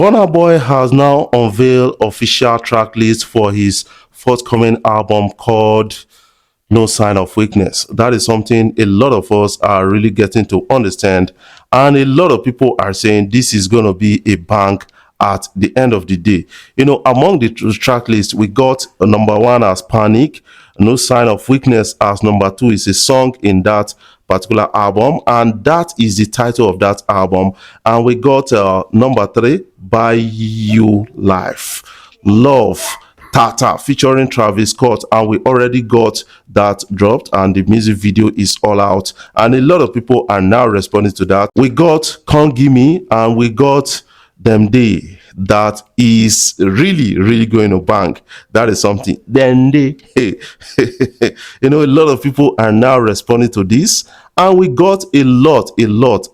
Burna Boy has now unveiled official track list for his forthcoming album called No Sign of Weakness. That is something a lot of us are really getting to understand, and a lot of people are saying this is going to be a bang at the end of the day. Among the track list, we got number one as Panic, No Sign of Weakness as number two is a song in that particular album, and that is the title of that album. And we got number three, By You Life, Love Tata featuring Travis Scott, and we already got that dropped and the music video is all out, and a lot of people are now responding to that. We got Can't Give Me, and we got Them Day that is really going to bang. That is something. Then they a lot of people are now responding to this, and we got a lot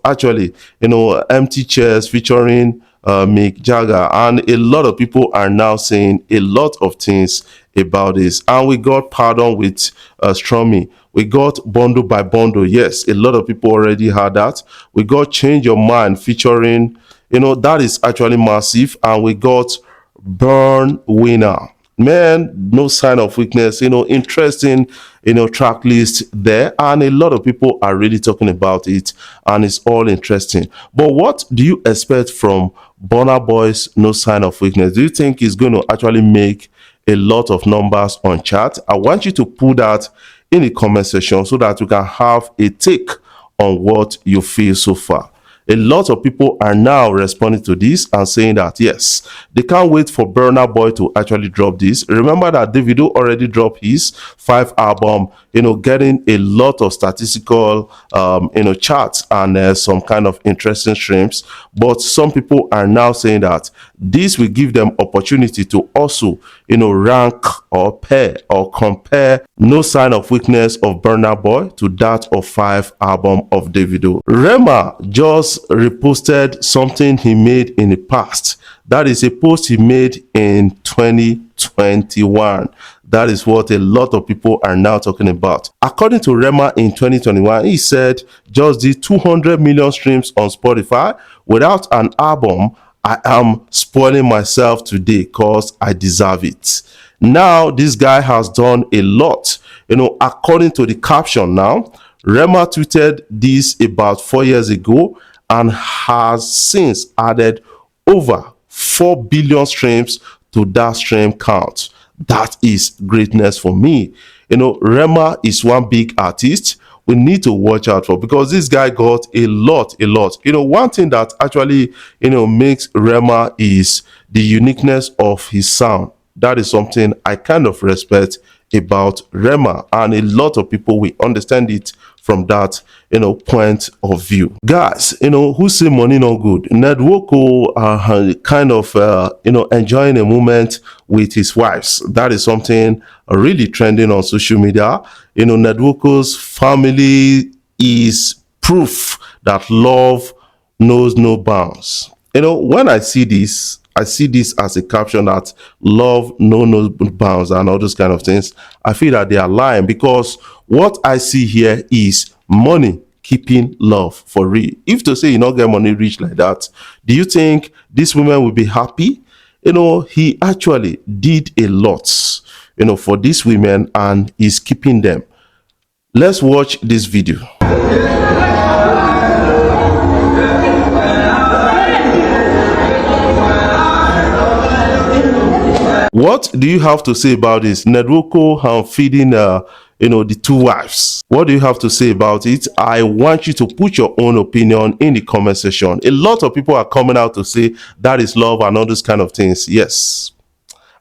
actually. Empty Chairs featuring Mick Jagger, and a lot of people are now saying a lot of things about this. And we got Pardon with Stromy. We got Bundle by Bundle. Yes, a lot of people already had that. We got Change Your Mind featuring, that is actually massive. And we got Burn Winner. Man, No Sign of Weakness. Interesting, track list there, and a lot of people are really talking about it, and it's all interesting. But what do you expect from Burna Boy's No Sign of Weakness? Do you think it's going to actually make a lot of numbers on chart? I want you to put that in the comment section so that you can have a take on what you feel so far. A lot of people are now responding to this and saying that yes, they can't wait for Burna Boy to actually drop this. Remember that Davido already dropped his 5 album, getting a lot of statistical charts and some kind of interesting streams. But some people are now saying that this will give them opportunity to also rank or pair or compare No Sign of Weakness of Burna Boy to that of 5 album of Davido. Rema just reposted something he made in the past. That is a post he made in 2021. That is what a lot of people are now talking about. According to Rema in 2021, he said, just did 200 million streams on Spotify. Without an album, I am spoiling myself today because I deserve it. Now, this guy has done a lot. According to the caption now, Rema tweeted this about 4 years ago and has since added over 4 billion streams to that stream count. That is greatness for me. Rema is one big artist we need to watch out for, because this guy got a lot. One thing that actually makes Rema is the uniqueness of his sound. That is something I kind of respect about Rema, and a lot of people will understand it from that point of view. Guys, who say money no good? Ned Nwoko kind of enjoying a moment with his wives. That is something really trending on social media. Ned Nwoko's family is proof that love knows no bounds. When I see this as a caption that love no bounds and all those kind of things. I feel that they are lying, because what I see here is money keeping love for real. If to say you not get money rich like that, do you think this woman will be happy? He actually did a lot, for these women, and is keeping them. Let's watch this video. What do you have to say about this? Ned Nwoko feeding the 2 wives. What do you have to say about it? I want you to put your own opinion in the comment section. A lot of people are coming out to say that is love and all those kind of things. Yes.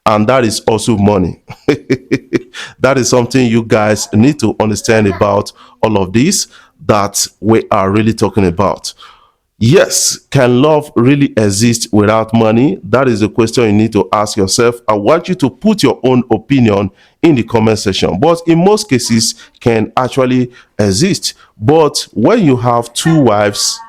And that is also money. That is something you guys need to understand about all of this that we are really talking about. Yes, can love really exist without money? That is the question you need to ask yourself. I want you to put your own opinion in the comment section. But in most cases, can actually exist. But when you have 2 wives,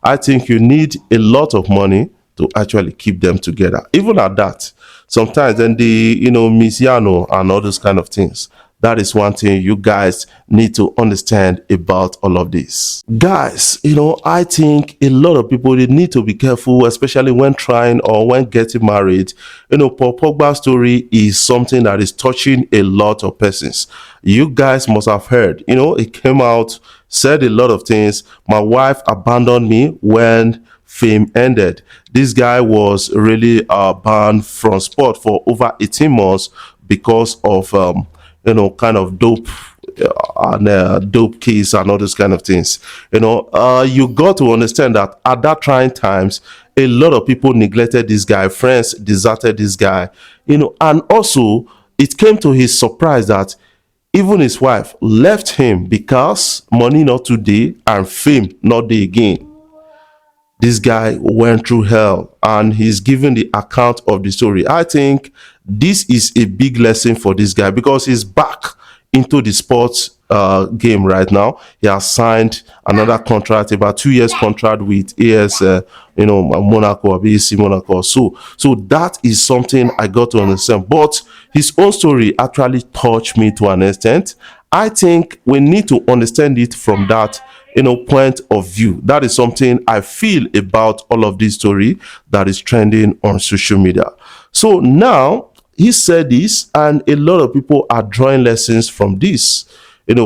I think you need a lot of money to actually keep them together. Even at that, sometimes then the Misiano and all those kind of things. That is one thing you guys need to understand about all of this. Guys, I think a lot of people, they need to be careful, especially when trying or when getting married. Paul Pogba's story is something that is touching a lot of persons. You guys must have heard, it came out, said a lot of things. My wife abandoned me when fame ended. This guy was really banned from sport for over 18 months because of kind of dope and dope case and all those kind of things. You got to understand that at that trying times, a lot of people neglected this guy, friends deserted this guy, and also it came to his surprise that even his wife left him because money not today and fame not day again. This guy went through hell and he's giving the account of the story. I think this is a big lesson for this guy because he's back into the sports game right now. He has signed another contract, about 2 years contract with AS, Monaco or BC Monaco. So that is something I got to understand. But his own story actually touched me to an extent. I think we need to understand it from that point of view. That is something I feel about all of this story that is trending on social media. So now he said this, and a lot of people are drawing lessons from this,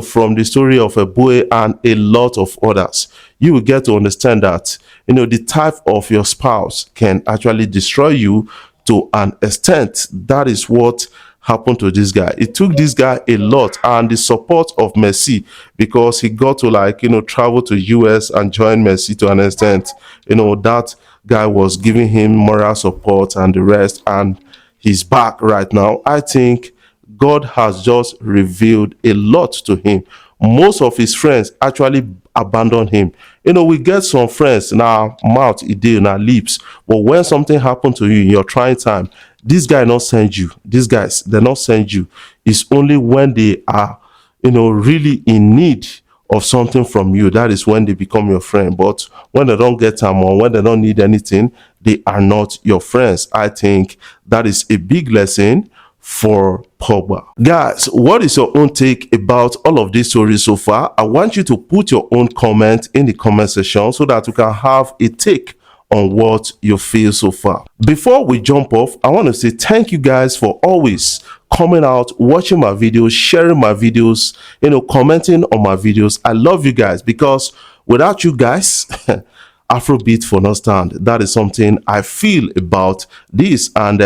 from the story of a boy and a lot of others. You will get to understand that, the type of your spouse can actually destroy you to an extent. That is what happened to this guy. It took this guy a lot and the support of Messi, because he got to travel to US and join Messi to an extent. That guy was giving him moral support and the rest, and he's back right now. I think God has just revealed a lot to him. Most of his friends actually abandoned him. We get some friends now, mouth, idea, now lips, but when something happened to you in your trying time, this guy not send you. These guys, they not send you. It's only when they are, really in need of something from you, that is when they become your friend. But when they don't get time or when they don't need anything, they are not your friends. I think that is a big lesson for Pogba. Guys, what is your own take about all of these stories so far? I want you to put your own comment in the comment section so that we can have a take on what you feel so far. Before we jump off, I want to say thank you guys for always coming out, watching my videos, sharing my videos, commenting on my videos. I love you guys, because without you guys, Afrobeat for not stand. That is something I feel about this. And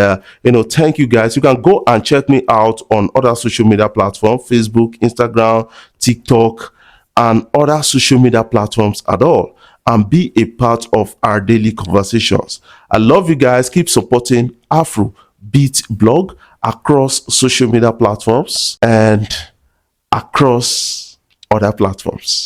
thank you guys. You can go and check me out on other social media platforms: Facebook, Instagram, TikTok, and other social media platforms at all, and be a part of our daily conversations. I love you guys. Keep supporting Afrobeat blog across social media platforms and across other platforms.